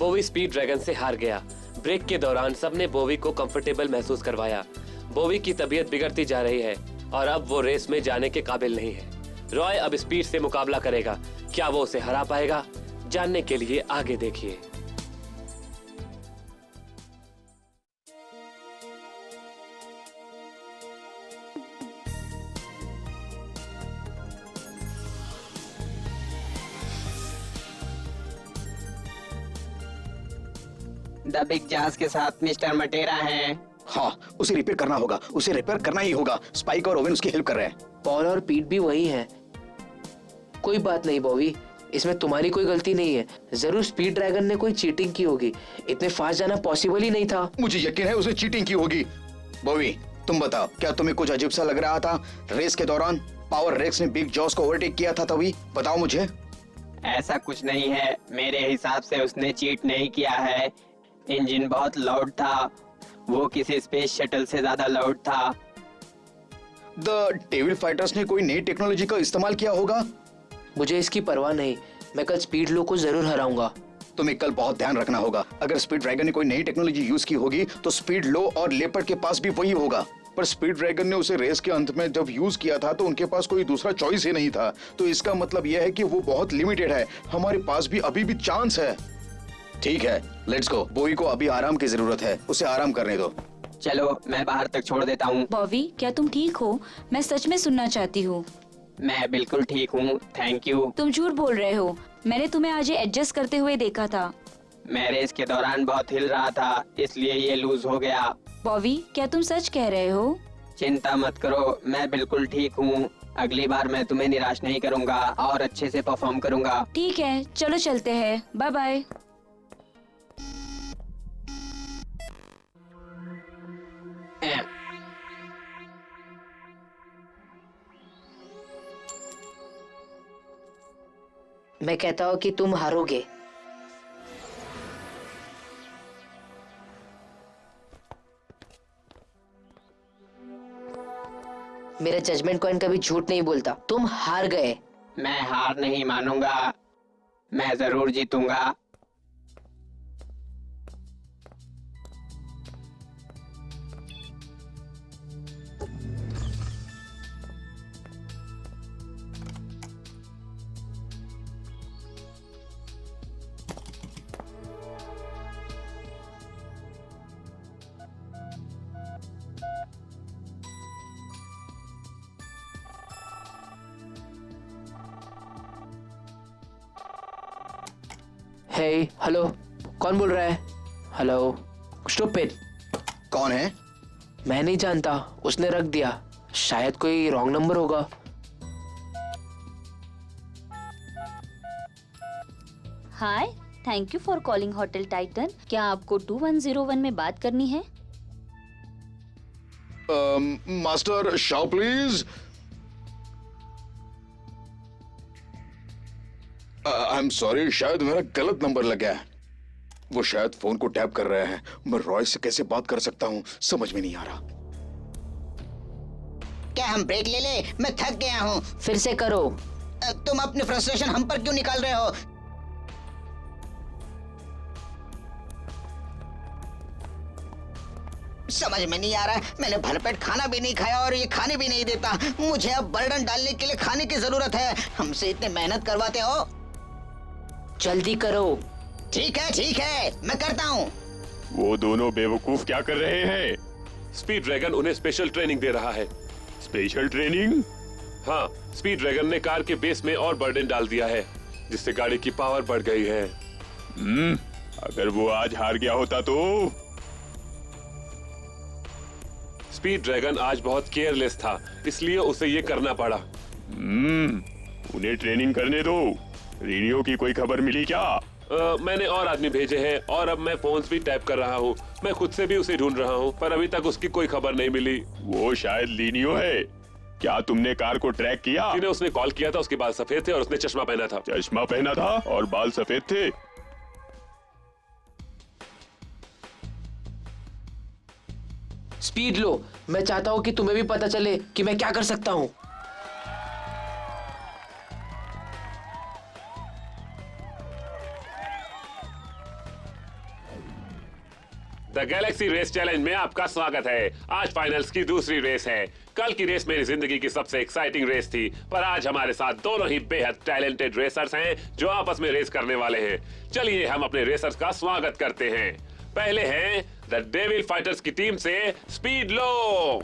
बोवी speed dragon से हार गया। ब्रेक के दौरान सबने बोवी को कंफर्टेबल महसूस करवाया। बोवी की तबीयत बिगड़ती जा रही है और अब वो रेस में जाने के काबिल नहीं है। रॉय अब स्पीड से मुकाबला करेगा। क्या वो उसे हरा पाएगा? जानने के लिए आगे देखिए। द बिग जास के साथ मिस्टर मटेरा है। हाँ, उसे रिपेयर करना होगा, उसे रिपेयर करना ही होगा। स्पाइक और ओवेन उसकी हेल्प कर रहे हैं। पॉल और पीट भी वही हैं। कोई बात नहीं बॉबी, इसमें तुम्हारी कोई गलती नहीं है। जरूर स्पीड ड्रैगन ने कोई चीटिंग की होगी, इतने फास्ट जाना पॉसिबल ही नहीं था। मुझे यकीन है उसने चीटिंग की होगी। बॉबी, तुम बताओ, क्या तुम्हें कुछ अजीब सा लग रहा था रेस के दौरान? पावर रेक्स ने बिग जॉस को ओवरटेक किया था तभी? बताओ मुझे। ऐसा कुछ नहीं है, मेरे हिसाब से उसने चीट नहीं किया है। इंजन बहुत लाउड था, वो किसी स्पेस शटल से ज्यादा लाउड था। द डेविल फाइटर्स ने कोई नई टेक्नोलॉजी का इस्तेमाल किया होगा। मुझे इसकी परवाह नहीं, मैं कल स्पीड लो को जरूर हराऊंगा। तुम्हें कल बहुत ध्यान रखना होगा। अगर स्पीड ड्रैगन ने कोई नई टेक्नोलॉजी यूज की होगी तो स्पीड लो और लेपर्ड के पास भी वही होगा। पर स्पीड ड्रैगन ने उसे रेस के अंत में जब यूज किया था तो उनके पास कोई दूसरा चॉइस ही नहीं था। तो इसका मतलब यह है कि वो बहुत लिमिटेड है। हमारे पास भी अभी भी चांस है। ठीक है, लेट्स गो। बोई को अभी आराम की जरूरत है, उसे आराम करने दो। चलो, मैं बाहर तक छोड़ देता हूँ। बॉबी, क्या तुम ठीक हो? मैं सच में सुनना चाहती हूँ। मैं बिल्कुल ठीक हूँ, थैंक यू। तुम झूठ बोल रहे हो, मैंने तुम्हें आज एडजस्ट करते हुए देखा था। मैं रेस के दौरान बहुत हिल रहा था, इसलिए ये लूज हो गया। बॉबी, क्या तुम सच कह रहे हो? चिंता मत करो, मैं बिल्कुल ठीक हूँ। अगली बार मैं तुम्हें निराश नहीं करूँगा और अच्छे से परफॉर्म करूँगा। ठीक है, चलो चलते हैं, बाय बाय। मैं कहता हूँ कि तुम हारोगे। मेरा जजमेंट कॉइन कभी झूठ नहीं बोलता। तुम हार गए। मैं हार नहीं मानूंगा, मैं जरूर जीतूंगा। हे, हेलो, कौन बोल रहा है? Hello, stupid. कौन है? मैं नहीं जानता, उसने रख दिया। शायद कोई रॉन्ग नंबर होगा। Hi, thank you for calling hotel Titan. क्या आपको 2101 में बात करनी है? Master Shao please. I am sorry, शायद मेरा गलत नंबर लग गया है। वो शायद फोन को टैप कर रहे हैं। मैं रॉय से कैसे बात कर सकता हूँ, समझ में नहीं आ रहा। क्या हम ब्रेक ले ले? मैं थक गया हूँ। फिर से करो। तुम अपनी फ्रस्ट्रेशन हम पर क्यों निकाल रहे हो? समझ में नहीं आ रहा है। मैंने भरपेट खाना भी नहीं खाया और ये खाने भी नहीं देता। मुझे अब बर्डन डालने के लिए खाने की जरूरत है। हमसे इतने मेहनत करवाते हो। जल्दी करो। ठीक है, मैं करता हूँ। वो दोनों बेवकूफ क्या कर रहे हैं? स्पीड ड्रैगन उन्हें स्पेशल ट्रेनिंग दे रहा है। Special training? हाँ, स्पीड ड्रैगन ने कार के बेस में और बर्डन डाल दिया है, जिससे गाड़ी की पावर बढ़ गई है। अगर वो आज हार गया होता तो? स्पीड ड्रैगन आज बहुत केयरलेस था, इसलिए उसे ये करना पड़ा। उन्हें ट्रेनिंग करने दो। रेडियो की कोई खबर मिली क्या? मैंने और आदमी भेजे हैं और अब मैं फोन्स भी टैप कर रहा हूँ। मैं खुद से भी उसे ढूंढ रहा हूँ, पर अभी तक उसकी कोई खबर नहीं मिली। वो शायद लीनियो है। क्या तुमने कार को ट्रैक किया? जिन्हें उसने कॉल किया था उसके बाल सफेद थे और उसने चश्मा पहना था। चश्मा पहना था और बाल सफेद थे। स्पीड लो, मैं चाहता हूँ कि तुम्हें भी पता चले कि मैं क्या कर सकता हूँ। द गैलेक्सी रेस चैलेंज में आपका स्वागत है। आज फाइनल्स की दूसरी रेस है। कल की रेस मेरी जिंदगी की सबसे एक्साइटिंग रेस थी, पर आज हमारे साथ दोनों ही बेहद टैलेंटेड रेसर्स हैं जो आपस में रेस करने वाले हैं। चलिए हम अपने रेसर्स का स्वागत करते हैं। पहले हैं द डेविल फाइटर्स की टीम से स्पीड लो।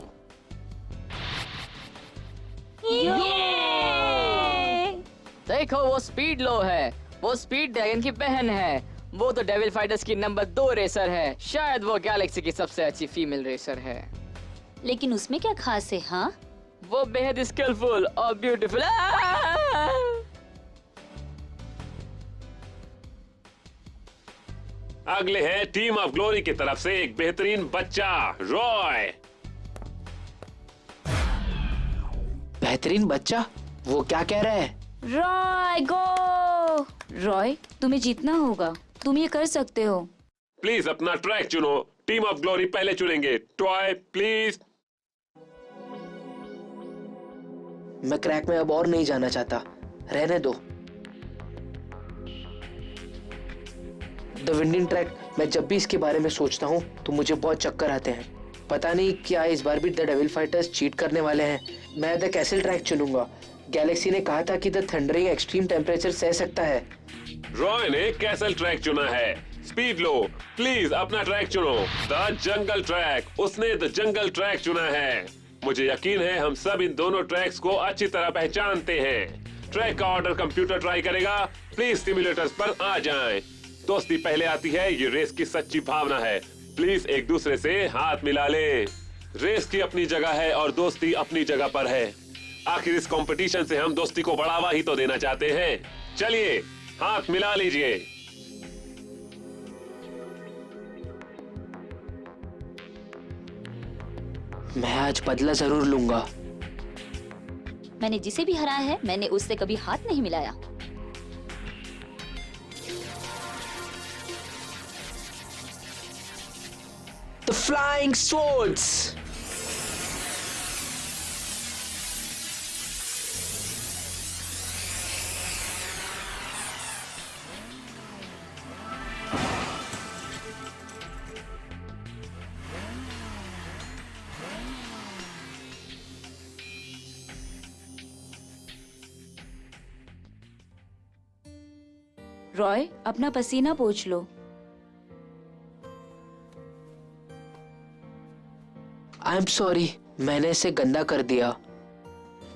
देखो वो स्पीड लो है, वो स्पीड ड्रैगन की बहन है। वो तो डेविल फाइटर्स की नंबर 2 रेसर है। शायद वो गैलेक्सी की सबसे अच्छी फीमेल रेसर है। लेकिन उसमें क्या खास है? हाँ, वो बेहद स्किलफुल और ब्यूटीफुल। अगले है टीम ऑफ ग्लोरी की तरफ से एक बेहतरीन बच्चा रॉय। बेहतरीन बच्चा? वो क्या कह रहा है? रॉय गो! रॉय, तुम्हें जीतना होगा, तुम ये कर सकते हो। प्लीज अपना ट्रैक चुनो। टीम ऑफ ग्लोरी पहले चुनेंगे। Toy please. मैं क्रैक में अब और नहीं जाना चाहता, रहने दो। द विंडिंग ट्रैक, मैं जब भी इसके बारे में सोचता हूँ तो मुझे बहुत चक्कर आते हैं। पता नहीं क्या इस बार भी द डेविल फाइटर्स चीट करने वाले हैं। मैं द कैसल ट्रैक चुनूंगा। गैलेक्सी ने कहा था कि द थंडरिंग एक्सट्रीम टेम्परेचर सह सकता है। रॉय ने कैसल ट्रैक चुना है। स्पीड लो, प्लीज अपना ट्रैक चुनो। द जंगल ट्रैक, उसने द जंगल ट्रैक चुना है। मुझे यकीन है हम सब इन दोनों ट्रैक्स को अच्छी तरह पहचानते हैं। ट्रैक का ऑर्डर कंप्यूटर ट्राई करेगा। प्लीज सिमुलेटर्स पर आ जाएं। दोस्ती पहले आती है, ये रेस की सच्ची भावना है। प्लीज एक दूसरे से हाथ मिला ले। रेस की अपनी जगह है और दोस्ती अपनी जगह पर है। आखिर इस कंपटीशन से हम दोस्ती को बढ़ावा ही तो देना चाहते हैं। चलिए हाथ मिला लीजिए। मैं आज बदला जरूर लूंगा। मैंने जिसे भी हराया है, मैंने उससे कभी हाथ नहीं मिलाया। The flying swords. रॉय, अपना पसीना पोंछ लो। आई एम सॉरी, मैंने इसे गंदा कर दिया।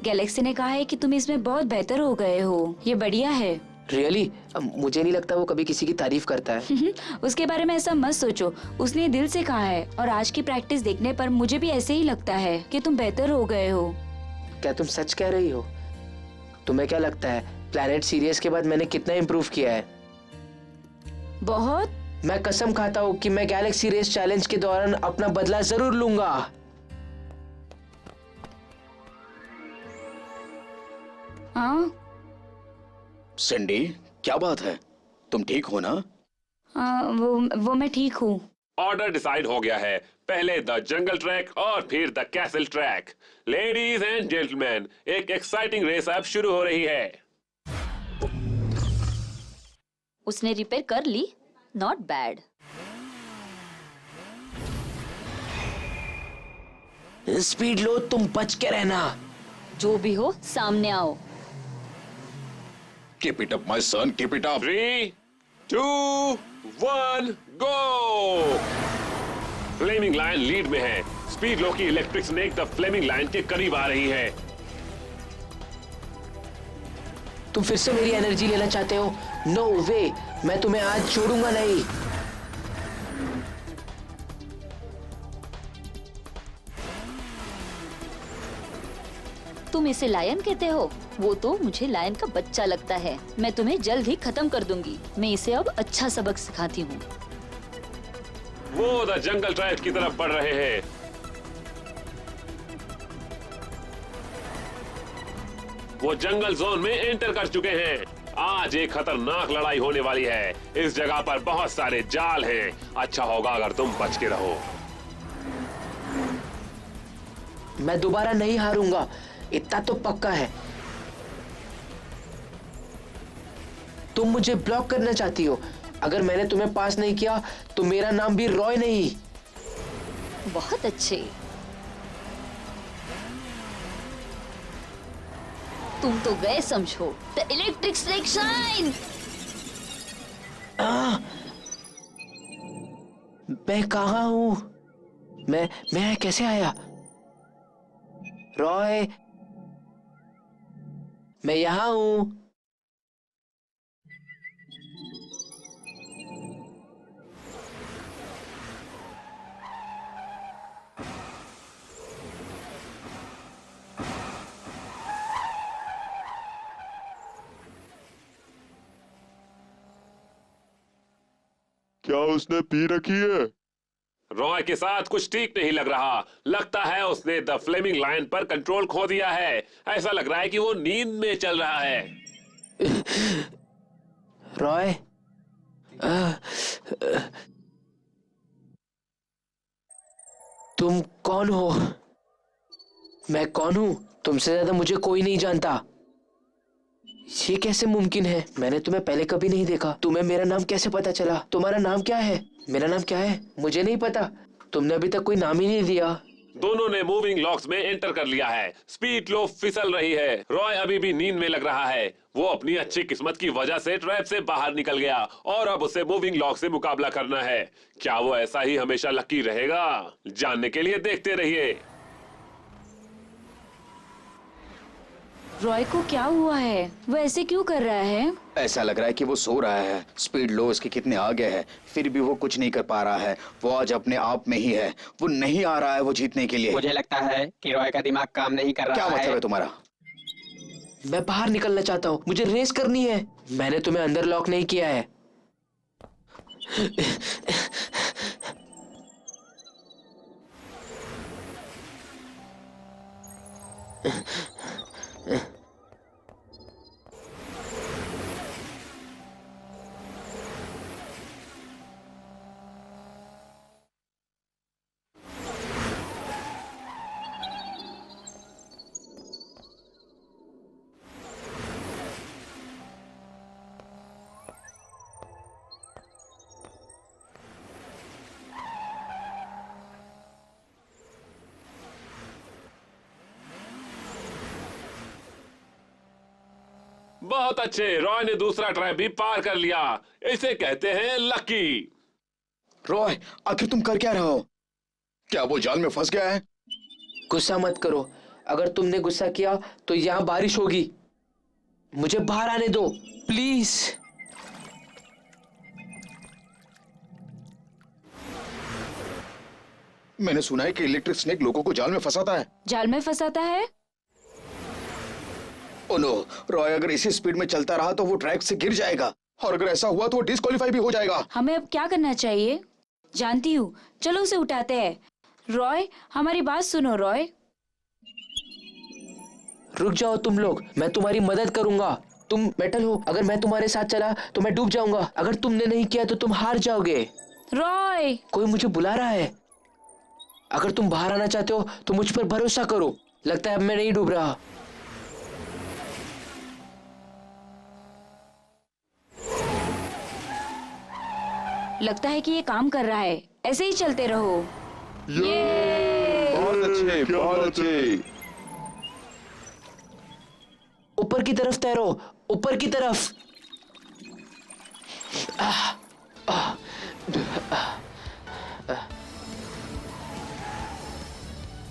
गैलेक्सी ने कहा है कि तुम इसमें बहुत बेहतर हो गए हो। ये बढ़िया है। रियली? मुझे नहीं लगता वो कभी किसी की तारीफ करता है। उसके बारे में ऐसा मत सोचो, उसने दिल से कहा है। और आज की प्रैक्टिस देखने पर मुझे भी ऐसे ही लगता है कि तुम बेहतर हो गए हो। क्या तुम सच कह रही हो? तुम्हें क्या लगता है प्लैनेट सीरीज के बाद मैंने कितना इम्प्रूव किया है? बहुत। मैं कसम खाता हूँ कि मैं गैलेक्सी रेस चैलेंज के दौरान अपना बदला जरूर लूंगा। हाँ? सिंडी, क्या बात है? तुम ठीक हो ना? वो मैं ठीक हूँ। ऑर्डर डिसाइड हो गया है। पहले द जंगल ट्रैक और फिर the castle track. Ladies and gentleman, एक एक्साइटिंग रेस अब शुरू हो रही है। उसने रिपेयर कर ली, नॉट बैड। स्पीड लो, तुम बच के रहना। जो भी हो, सामने आओ। Keep it up, my son, keep it up. 3, 2, 1, go! Flaming line lead में है। स्पीड लो की electric snake the flaming line के करीब आ रही है। तुम फिर से मेरी एनर्जी लेना चाहते हो? नो वे, मैं तुम्हें आज छोड़ूंगा नहीं। तुम इसे लायन कहते हो? वो तो मुझे लायन का बच्चा लगता है। मैं तुम्हें जल्द ही खत्म कर दूंगी। मैं इसे अब अच्छा सबक सिखाती हूँ। वो द जंगल ट्रैक की तरफ बढ़ रहे हैं। वो जंगल जोन में एंटर कर चुके हैं। आज एक खतरनाक लड़ाई होने वाली है। इस जगह पर बहुत सारे जाल हैं। अच्छा होगा अगर तुम बच के रहो। मैं दोबारा नहीं हारूंगा, इतना तो पक्का है। तुम मुझे ब्लॉक करना चाहती हो। अगर मैंने तुम्हें पास नहीं किया तो मेरा नाम भी रॉय नहीं, बहुत अच्छे। तुम तो गए समझो। The electric snake shine. मैं कहाँ हूँ? मैं कैसे आया? रॉय, मैं यहाँ हूँ। क्या उसने पी रखी है? रॉय के साथ कुछ ठीक नहीं लग रहा। लगता है उसने द फ्लेमिंग लायन पर कंट्रोल खो दिया है। ऐसा लग रहा है कि वो नींद में चल रहा है। रॉय, तुम कौन हो? मैं कौन हूँ? तुमसे ज्यादा मुझे कोई नहीं जानता। ये कैसे मुमकिन है? मैंने तुम्हें पहले कभी नहीं देखा। तुम्हें मेरा नाम कैसे पता चला? तुम्हारा नाम क्या है? मेरा नाम क्या है? मुझे नहीं पता। तुमने अभी तक कोई नाम ही नहीं दिया। दोनों ने मूविंग लॉक्स में एंटर कर लिया है। स्पीड लो फिसल रही है। रॉय अभी भी नींद में लग रहा है। वो अपनी अच्छी किस्मत की वजह से ट्रैप से बाहर निकल गया और अब उसे मूविंग लॉक से मुकाबला करना है। क्या वो ऐसा ही हमेशा लकी रहेगा? जानने के लिए देखते रहिए। रॉय को क्या हुआ है? वो ऐसे क्यों कर रहा है? ऐसा लग रहा है कि वो सो रहा है। स्पीड लो उसके कितने आगे है, फिर भी वो कुछ नहीं कर पा रहा है। वो आज अपने आप में ही है। वो नहीं आ रहा है वो जीतने के लिए। मुझे लगता है कि रॉय का दिमाग काम नहीं कर रहा क्या मतलब है। है तुम्हारा? मैं बाहर निकलना चाहता हूँ। मुझे रेस करनी है। मैंने तुम्हें अंदर लॉक नहीं किया है। बहुत अच्छे। रॉय ने दूसरा ट्रैप भी पार कर लिया। इसे कहते हैं लकी। रॉय, आखिर तुम कर क्या रहे हो? क्या वो जाल में फंस गया है? गुस्सा मत करो। अगर तुमने गुस्सा किया तो यहाँ बारिश होगी। मुझे बाहर आने दो प्लीज। मैंने सुना है कि इलेक्ट्रिक स्नेक लोगों को जाल में फंसाता है। जाल में फंसाता है? ओह नो, रॉय अगर इसी स्पीड में चलता रहा तो वो ट्रैक से गिर जाएगा और अगर ऐसा हुआ तो वो डिस्क्वालीफाई भी हो जाएगा। हमें अब क्या करना चाहिए? जानती हूँ, चलो उसे उठाते हैं। रॉय, हमारी बात सुनो। रॉय, रुक जाओ तुम लोग, मैं तुम्हारी मदद करूंगा। तुम मेटल हो, अगर मैं तुम्हारे साथ चला तो मैं डूब जाऊंगा। अगर तुमने नहीं किया तो तुम हार जाओगे। रॉय, कोई मुझे बुला रहा है। अगर तुम बाहर आना चाहते हो तो मुझ पर भरोसा करो। लगता है अब मैं नहीं डूब रहा। लगता है कि ये काम कर रहा है। ऐसे ही चलते रहो। बहुत अच्छे, बहुत अच्छे। ऊपर की तरफ तैरो, ऊपर की तरफ।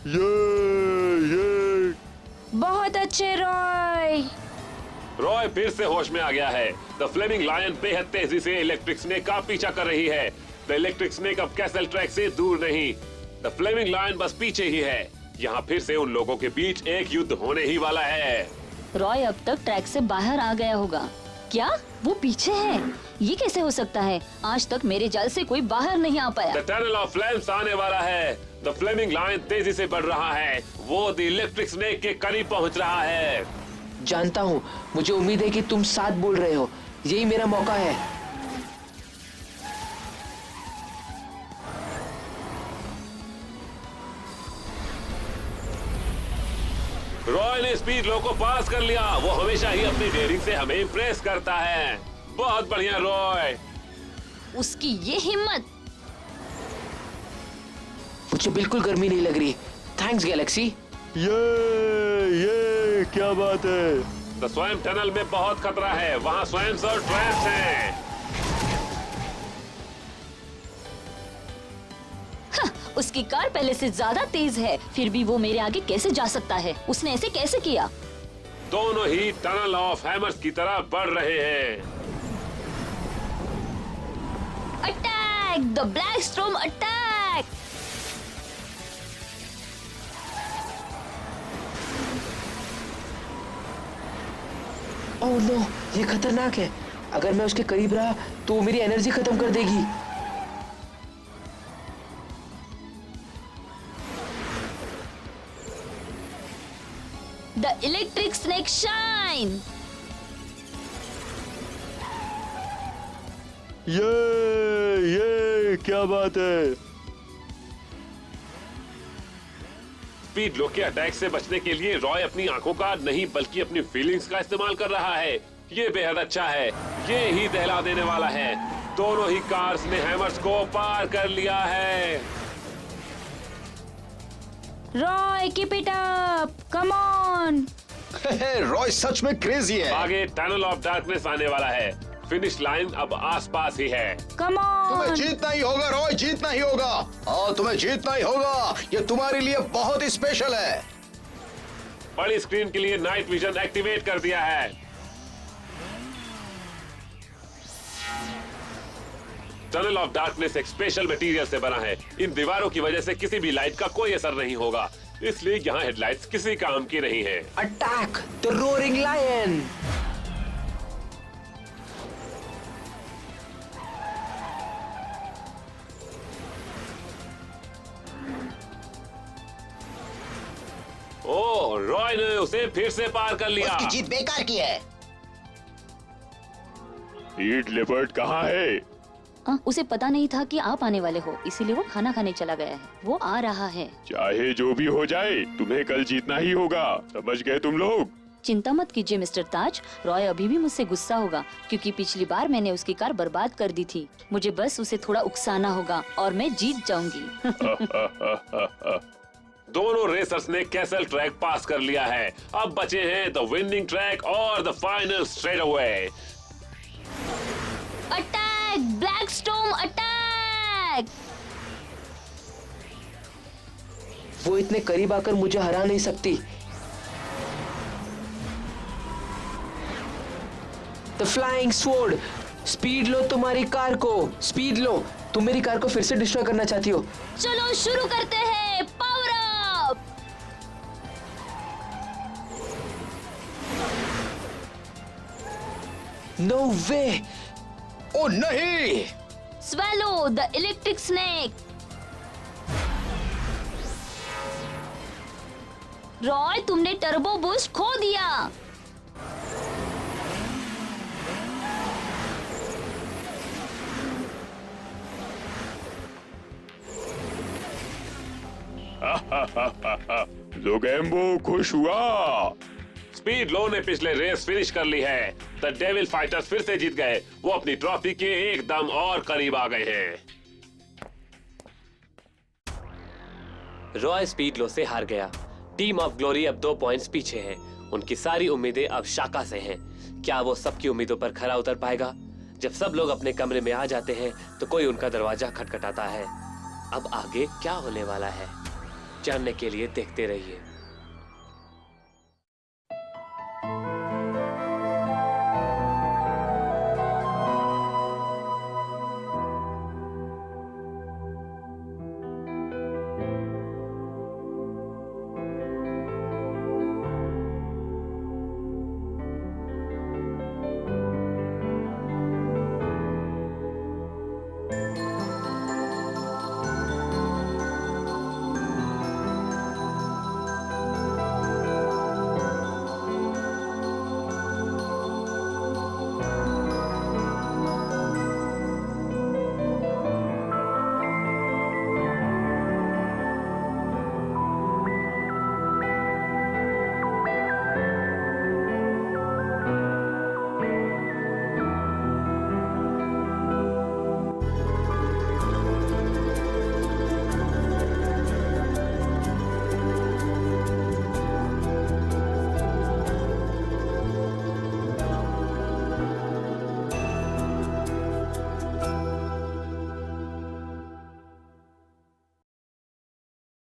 ये बहुत अच्छे रॉय। रॉय फिर से होश में आ गया है। द फ्लेमिंग लायन बेहद तेजी से इलेक्ट्रिक स्नेक का पीछा कर रही है। द इलेक्ट्रिक स्नेक अब कैसल ट्रैक से दूर नहीं। द फ्लेमिंग लायन बस पीछे ही है। यहाँ फिर से उन लोगों के बीच एक युद्ध होने ही वाला है। रॉय अब तक ट्रैक से बाहर आ गया होगा। क्या वो पीछे है? ये कैसे हो सकता है? आज तक मेरे जाल से कोई बाहर नहीं आ पाया। द टनल ऑफ फ्लेम्स आने वाला है। द फ्लेमिंग लायन तेजी से बढ़ रहा है। वो द इलेक्ट्रिक स्नेक के करीब पहुंच रहा है। जानता हूँ, मुझे उम्मीद है कि तुम साथ बोल रहे हो। यही मेरा मौका है। रॉय ने स्पीड लो को पास कर लिया। वो हमेशा ही अपनी डेयरिंग से हमें इम्प्रेस करता है। बहुत बढ़िया रॉय। उसकी ये हिम्मत। मुझे बिल्कुल गर्मी नहीं लग रही। Thanks Galaxy. ये क्या बात है? तो स्वयं टनल में बहुत खतरा है, वहाँ स्वयं और ट्रैप्स हैं। उसकी कार पहले से ज्यादा तेज है, फिर भी वो मेरे आगे कैसे जा सकता है? उसने ऐसे कैसे किया? दोनों ही टनल ऑफ हैमर्स की तरफ बढ़ रहे हैं। Attack! The black storm attack! Oh no, ये खतरनाक है। अगर मैं उसके करीब रहा तो वो मेरी एनर्जी खत्म कर देगी। The electric snake shine! ये क्या बात है? स्पीड लो के अटैक से बचने के लिए रॉय अपनी आंखों का नहीं बल्कि अपनी फीलिंग्स का इस्तेमाल कर रहा है। ये बेहद अच्छा है, ये ही दहला देने वाला है। दोनों ही कार्स ने हैमर्स को पार कर लिया है। Roy keep it up, come on! Roy सच में क्रेजी है। आगे टनल ऑफ डार्कनेस आने वाला है। फिनिश लाइन अब आसपास ही है। कम तुम्हें ऑन! जीतना ही होगा रॉय, जीतना ही होगा। हाँ, तुम्हें जीतना ही होगा। ये तुम्हारे लिए बहुत ही स्पेशल है। बड़ी स्क्रीन के लिए नाइट विजन एक्टिवेट कर दिया है। टनल ऑफ डार्कनेस एक स्पेशल मटेरियल से बना है। इन दीवारों की वजह से किसी भी लाइट का कोई असर नहीं होगा, इसलिए यहाँ हेडलाइट्स किसी काम की नहीं है। Attack the roaring lion! Oh, Roy ने उसे फिर से पार कर लिया। उसकी जीत बेकार की है। ईट लेपर्ड कहाँ है? उसे पता नहीं था कि आप आने वाले हो, इसीलिए वो खाना खाने चला गया है। वो आ रहा है। चाहे जो भी हो जाए, तुम्हें कल जीतना ही होगा, समझ गए तुम लोग? चिंता मत कीजिए मिस्टर ताज, रॉय अभी भी मुझसे गुस्सा होगा क्योंकि पिछली बार मैंने उसकी कार बर्बाद कर दी थी। मुझे बस उसे थोड़ा उकसाना होगा और मैं जीत जाऊंगी। दोनों रेसर्स ने कैसल ट्रैक पास कर लिया है। अब बचे हैं द विनिंग ट्रैक और the final straight away. Attack! Black storm attack! वो इतने करीब आकर मुझे हरा नहीं सकती। The flying sword! स्पीड लो तुम्हारी कार को, स्पीड लो। तुम मेरी कार को फिर से डिस्ट्रॉय करना चाहती हो। चलो शुरू करते हैं, पावर अप! नो वे! ओ नहीं! Swallow the electric snake! Roy, तुमने टर्बो बूस्ट खो दिया। जोगैम्बो खुश हुआ। स्पीड लो ने पिछले रेस फिनिश कर ली है। द डेविल फाइटर्स फिर से जीत गए। वो अपनी ट्रॉफी के एकदम और करीब आ गए हैं। रॉय स्पीड लो से हार गया। टीम ऑफ ग्लोरी अब 2 पॉइंट्स पीछे है। उनकी सारी उम्मीदें अब शाका से हैं। क्या वो सबकी उम्मीदों पर खरा उतर पाएगा? जब सब लोग अपने कमरे में आ जाते हैं तो कोई उनका दरवाजा खटखटाता है। अब आगे क्या होने वाला है, जानने के लिए देखते रहिए।